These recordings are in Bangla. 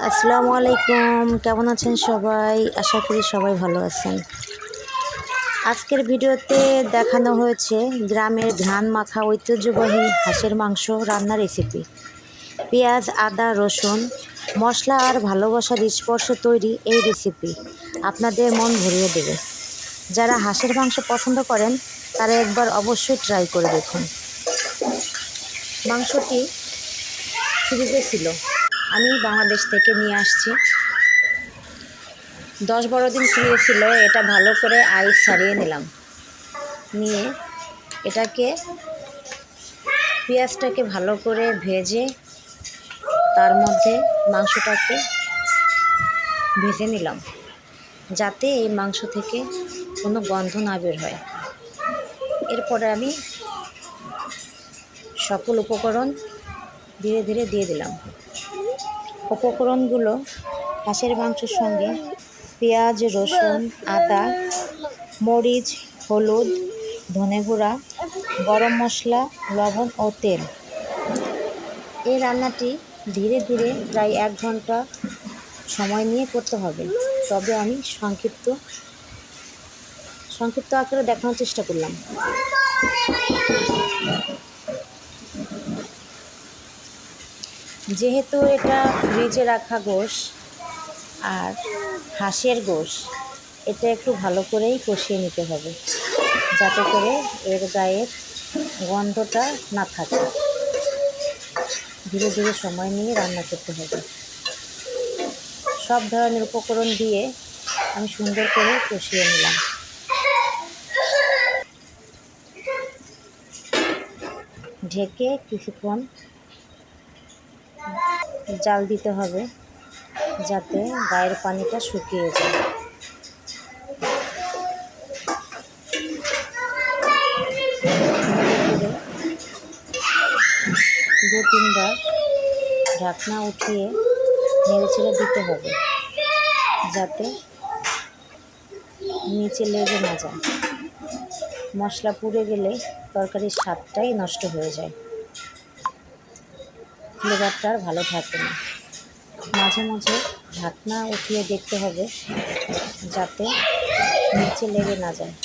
আসসালামু আলাইকুম, কেমন আছেন সবাই? আশা করি সবাই ভালো আছেন। আজকের ভিডিওতে দেখানো হয়েছে গ্রামের ঘ্রাণ মাখা ঐতিহ্যবাহী হাঁসের মাংস রান্নার রেসিপি। পেঁয়াজ, আদা, রসুন, মশলা আর ভালোবাসার স্পর্শে তৈরি এই রেসিপি আপনাদের মন ভরিয়ে দেবে। যারা হাঁসের মাংস পছন্দ করেন তারা একবার অবশ্যই ট্রাই করে দেখুন। মাংসটি ফ্রিজে ছিল, আমি বাংলাদেশ থেকে নিয়ে আসছি। 10-12 দিন ফ্রিজে ছিল। এটা ভালো করে আইস ছাড়িয়ে নিলাম, নিয়ে এটাকে পেঁয়াজটাকে ভালো করে ভেজে তার মধ্যে মাংসটাকে ভেজে নিলাম, যাতে এই মাংস থেকে কোনো গন্ধ না বের হয়। এরপরে আমি সকল উপকরণ ধীরে ধীরে দিয়ে দিলাম। উপকরণগুলো হাঁসের মাংসের সঙ্গে পেঁয়াজ, রসুন, আদা, মরিচ, হলুদ, ধনে গুঁড়া, গরম মশলা, লবণ ও তেল। এই রান্নাটি ধীরে ধীরে প্রায় 1 ঘন্টা সময় নিয়ে করতে হবে। তবে আমি সংক্ষিপ্ত আকারে দেখানোর চেষ্টা করলাম। যেহেতু এটা ফ্রিজে রাখা গোশ আর হাঁসের গোশ, এটা একটু ভালো করেই কষিয়ে নিতে হবে, যাতে করে এর গায়ের গন্ধটা না থাকে। ধীরে ধীরে সময় নিয়ে রান্না করতে হবে। সব ধরনের উপকরণ দিয়ে আমি সুন্দর করে কষিয়ে নিলাম। ঢেকে কিছুক্ষণ জাল দিতে হবে, যাতে গায়ের পানিটা শুকিয়ে যায়। ধীরে ধীরে 2-3 বার ঢাকনা উঠিয়ে নেড়েচেড়ে দিতে হবে, যাতে নিচে লেগে না যায়। মশলা পুড়ে গেলে তরকারির স্বাদটাই নষ্ট হয়ে যায়, ফ্লেভারটা আর ভালো থাকে না। মাঝে মাঝে ঢাকনা উঠিয়ে দেখতে হবে, যাতে নিচে লেগে না যায়।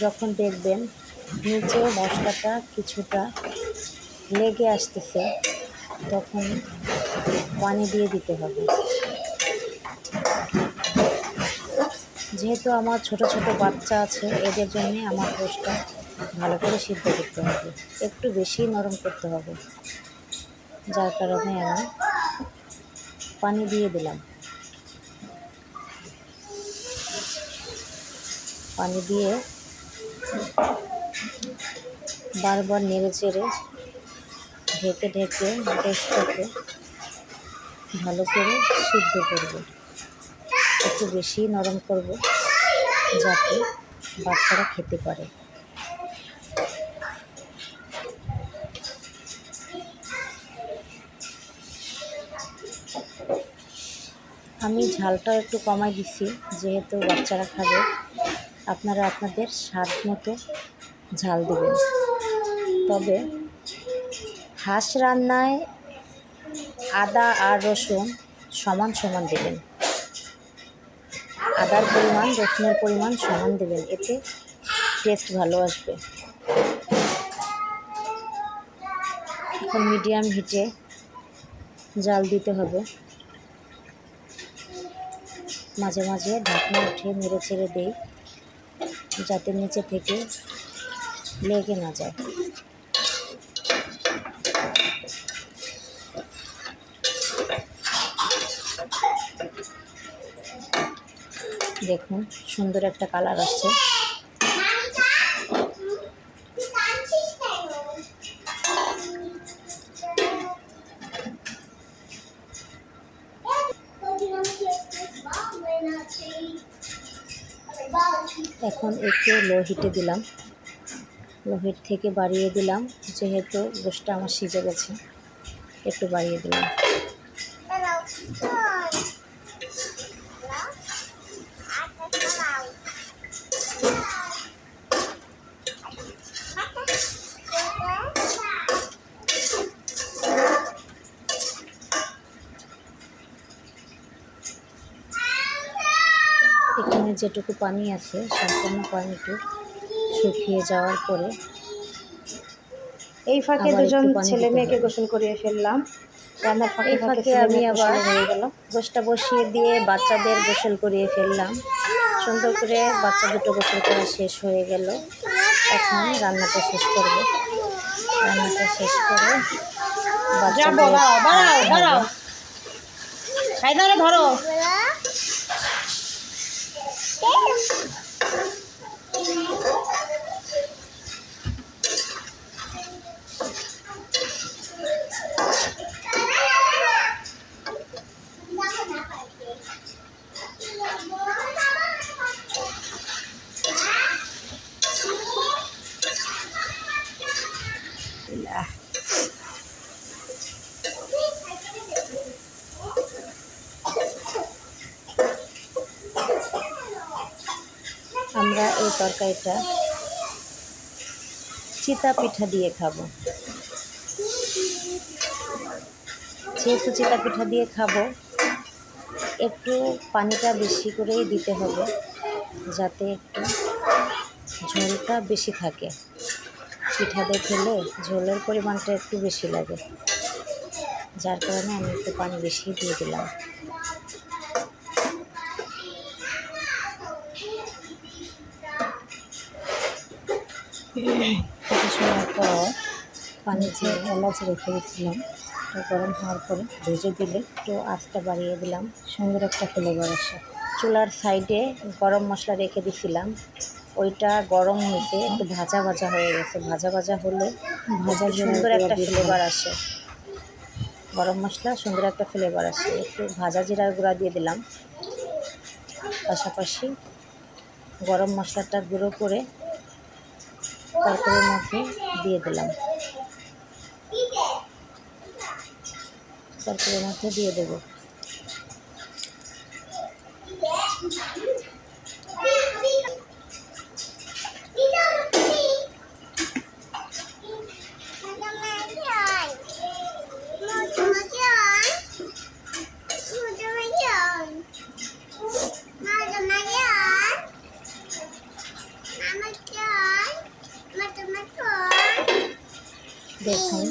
যখন দেখবেন নিচে মশলাটা কিছুটা লেগে আসতেছে, তখন পানি দিয়ে দিতে হবে। যেহেতু আমার ছোট ছোট বাচ্চা আছে, এদের জন্য আমার গোশটা ভালো করে সিদ্ধ করতে হবে, একটু বেশি নরম করতে হবে। যার কারণে আমি পানি দিয়ে দিলাম। পানি দিয়ে বারবার নেড়ে চেড়ে ঢেকে ঢেকে গোশটাকে ভালো করে সিদ্ধ করব। একটু বেশি নরম করব, যাতে বাচ্চারা খেতে পারে। আমি ঝালটা একটু কমাই দিচ্ছি, যেহেতু বাচ্চারা খাবে। আপনারা আপনাদের স্বাদ মতো ঝাল দেবেন। তবে হাঁস রান্নায় আদা আর রসুন সমান সমান দেবেন। আদার পরিমাণ, রসুনের পরিমাণ সমান দেবেন, এতে টেস্ট ভালো আসবে। এখন মিডিয়াম হিটে জাল দিতে হবে। মাঝে মাঝে ঢাকনা উঠিয়ে নেড়ে ছেড়ে দেই, যাতে নিচে থেকে লেগে না যায়। দেখুন সুন্দর একটা কালার আসছে। এখন একটু লো হিটে দিলাম, লো হিট থেকে বাড়িয়ে দিলাম, যেহেতু গোশটা আমার সিজে গেছে, একটু বাড়িয়ে দিলাম। গ্রামে যেটুকু পানি আছে সম্পূর্ণ পানিটুকু শুকিয়ে যাওয়ার পরে এই ফাঁকে আবার দুজন একটু পানি ছেলে দিতে মেয়েকে হবে। গোসল করিয়ে ফেললাম। রান্নার এই ফাঁকে ফাঁকে ছেলে আমি মেয়ে আবার গোসল হয়ে গেল। গোশটা বসিয়ে দিয়ে বাচ্চাদের গোসল করিয়ে ফেললাম। সুন্দর করে বাচ্চা দুটো গোসল করা শেষ হয়ে গেল। এখন রান্নাটা শেষ করব। রান্নাটা শেষ করে বাচ্চাদের খাওয়াতে হবে। খাইদারে ধরো। আমরা এই তরকারিটা চিতা পিঠা দিয়ে খাবো। যেহেতু চিতা পিঠা দিয়ে খাবো, একটু পানিটা বেশি করেই দিতে হবে, যাতে একটু ঝোলটা বেশি থাকে। পিঠা দিয়ে খেলে ঝোলের পরিমাণটা একটু বেশি লাগে, যার কারণে আমি একটু পানি বেশি দিয়ে দিলাম। কিছু সময় পর পানিতে এলাচ রেখে দিচ্ছিলাম, তো গরম হওয়ার পরে ভেজে দিলে একটু আঁচটা বাড়িয়ে দিলাম, সুন্দর একটা ফ্লেভার আসে। চুলার সাইডে গরম মশলা রেখে দিছিলাম, ওইটা গরম হয়েছে, একটু ভাজা ভাজা হয়ে গেছে। ভাজা ভাজা হলে সুন্দর একটা ফ্লেভার আসে। গরম মশলা সুন্দর একটা ফ্লেভার আসে। একটু ভাজা জিরার গুঁড়া দিয়ে দিলাম, পাশাপাশি গরম মশলাটা গুঁড়ো করে তরকারির মধ্যে দিয়ে দিলাম। তরকারির মধ্যে দিয়ে দেবো। দেখুন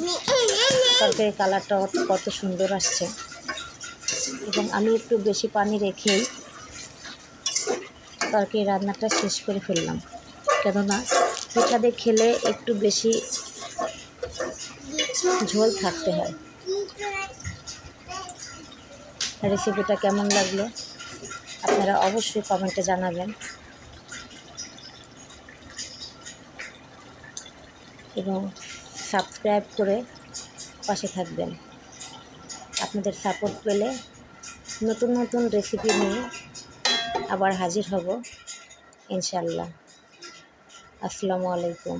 তরকারির কালারটা কত সুন্দর আসছে, এবং আমি একটু বেশি পানি রেখেই তরকারি রান্নাটা শেষ করে ফেললাম, কেননা পিঠা দিয়ে খেলে একটু বেশি ঝোল থাকতে হয়। রেসিপিটা কেমন লাগলো আপনারা অবশ্যই কমেন্টে জানাবেন, এবং সাবস্ক্রাইব করে পাশে থাকবেন। আপনাদের সাপোর্ট পেলে নতুন নতুন রেসিপি নিয়ে আবার হাজির হব ইনশাআল্লাহ। আসসালামু আলাইকুম।